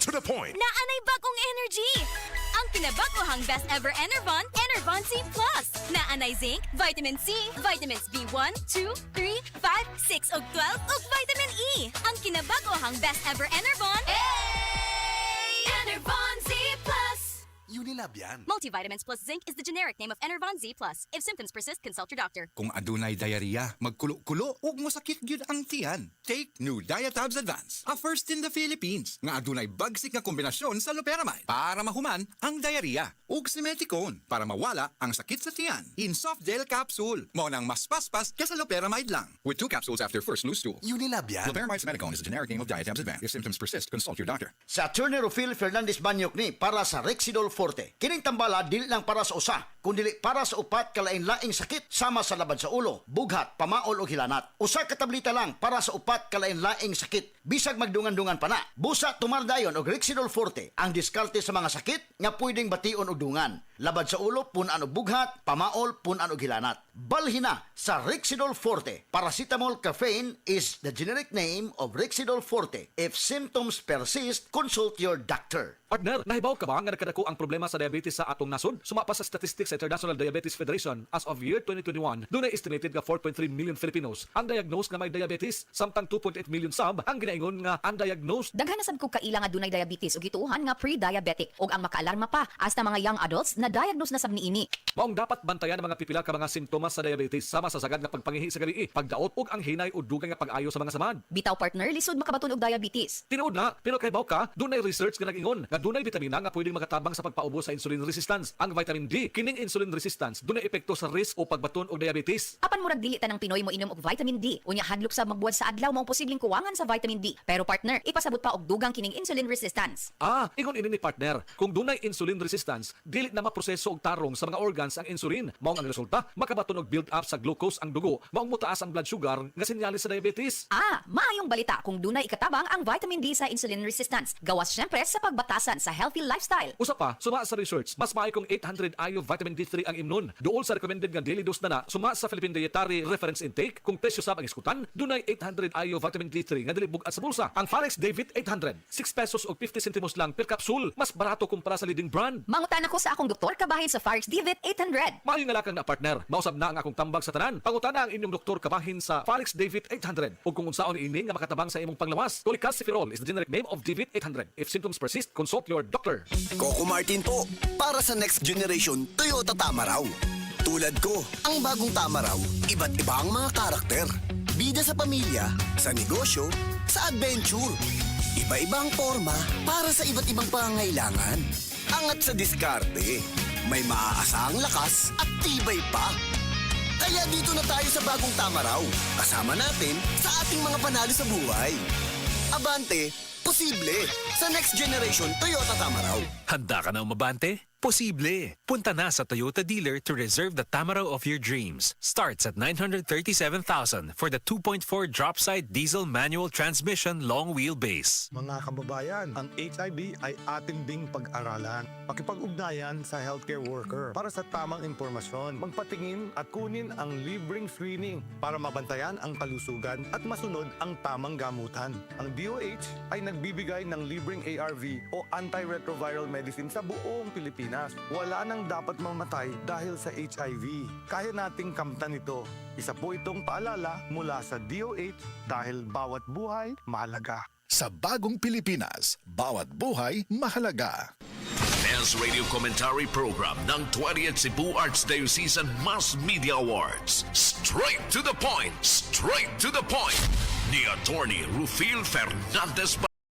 to the point. Naanay bagong energy! Ang kinabagohang best ever Enervon, Enervon C+. Naanay zinc, vitamin C, vitamins B1, 2, 3, 5, 6 ug 12 ug vitamin E. Ang kinabagohang best ever Enervon, Enervon C+. Unilab yan. Multivitamins plus zinc is the generic name of Enervon Z+. If symptoms persist, consult your doctor. Kung adunay diarrhea, magkulo-kulo ug mosakit gyud ang tiyan. Take new Diatabs Advance, a first in the Philippines nga adunay bagsik nga kombinasyon sa loperamide para mahuman ang diarrhea ug simeticone para mawala ang sakit sa tiyan. In soft gel capsule, mao nang mas paspas kaysa loperamide lang. With 2 capsules after first loose stool. Unilab yan. Loperamide simeticone is the generic name of Diatabs Advance. If symptoms persist, consult your doctor. Sa Attorney Rufil Fernandez Banyok ni para sa Rexidol Forte. Kining tambala dili lang para sa usa, kundi para sa upat kalain-laing sakit sama sa labad sa ulo, bughat, pamaol o hilanat. Usa ka tableta lang para sa upat kalain-laing sakit. Bisag magdungan-dungan pa na. Busa tumardayon og Rexidol Forte ang diskarte sa mga sakit nga pwedeng bation og dungan. Labad sa ulo, punan og bughat, pamaol, punan og hilanat. Balhina sa Rexidol Forte. Paracetamol caffeine is the generic name of Rexidol Forte. If symptoms persist, consult your doctor. Partner, nahibaw ka ba nga nagkadako ang problema sa diabetes sa atong nasod? Sumapa sa statistics sa International Diabetes Federation as of year 2021, doon ay estimated nga 4.3 million Filipinos ang diagnosed nga may diabetes, samtang 2.8 million sab ang ginaingon nga undiagnosed. Daghan na sad ko kaila nga dunay diabetes ug gituuhan nga pre-diabetic ug ang makaalarma pa hasta mga young adults na diagnose na sab niini. Maong dapat bantayan ang mga pipila ka mga simptomas sa diabetes sama sa sagad nga pagpangihi sa gabii, pagdaot ug ang hinay o dugay nga pag-ayo sa mga samad. Bitaw partner, lisod makabaton og diabetes. Tinuod na, pero kay ka, dunay research nga nag-ingon nga dunay vitamina nga pwedeng makatabang sa pagpaubo sa insulin resistance. Ang vitamin D, kining insulin resistance, dunay epekto sa risk o pagbaton og diabetes. Apan murag dili tanang Pinoy mo inom og vitamin D. Unya hadlok sa magbuwad sa adlaw mao posibleng kuwangan sa vitamin D. Pero partner, ipasabot pa og dugang kining insulin resistance. Ingon ini ni partner, kung dunay insulin resistance, dili na maproseso og tarong sa mga organs ang insulin. Maong ang resulta, makabaton og build up sa glucose ang dugo. Maong mutaas ang blood sugar nga senyales sa diabetes. Maayong balita kung dunay ikatabang ang vitamin D sa insulin resistance. Gawas syempre sa pagbatasan sa healthy lifestyle. Usa pa, suma sa research, mas maayo kung 800 IU vitamin D3 ang imnon. Duol sa recommended nga daily dose na suma sa Philippine Dietary Reference Intake, kung presyo sab ang iskutan, dunay 800 IU vitamin D3 nga dili bugat sa bulsa. Ang Farex David 800, 6 pesos o 50 centimos lang per capsule. Mas barato kumpara sa leading brand. Mangutan ako sa akong doktor kabahin sa Farex David 800. Maayo nga lakang na partner, mausab na ang akong tambag sa tanan. Pangutana ang inyong doktor kabahin sa Farex David 800. Ug kung unsaon ini nga makatabang sa imong panglawas. Cholecalciferol is the generic name of David 800. If symptoms persist, consult your doctor. Coco Martin po, para sa next generation Toyota Tamaraw. Tulad ko, ang bagong Tamaraw, iba't iba ang mga karakter. Bida sa pamilya, sa negosyo, sa adventure. Iba-ibang forma para sa iba't ibang pangangailangan. Angat sa diskarte, may maaasahang lakas at tibay pa. Kaya dito na tayo sa bagong Tamaraw. Kasama natin sa ating mga panalo sa buhay. Abante, posible sa next generation Toyota Tamaraw. Handa ka na umabante? Posible! Punta na sa Toyota dealer to reserve the Tamaraw of your dreams. Starts at 937,000 for the 2.4 drop-side diesel manual transmission long wheelbase. Mga kababayan, ang HIV ay ating ding pag-aralan. Pakipag-ugnayan sa healthcare worker para sa tamang impormasyon. Magpatingin at kunin ang libreng screening para mabantayan ang kalusugan at masunod ang tamang gamutan. Ang DOH ay nagbibigay ng libreng ARV o antiretroviral medicine sa buong Pilipinas. Wala nang dapat mamatay dahil sa HIV. Kaya nating kamtan ito. Isa po itong paalala mula sa DOH dahil bawat buhay mahalaga. Sa bagong Pilipinas, bawat buhay mahalaga. Best Radio Commentary Program ng 20th Cebu Archdiocesan Mass Media Awards. Straight to the point! Straight to the point! Ni Attorney Rufil Fernandez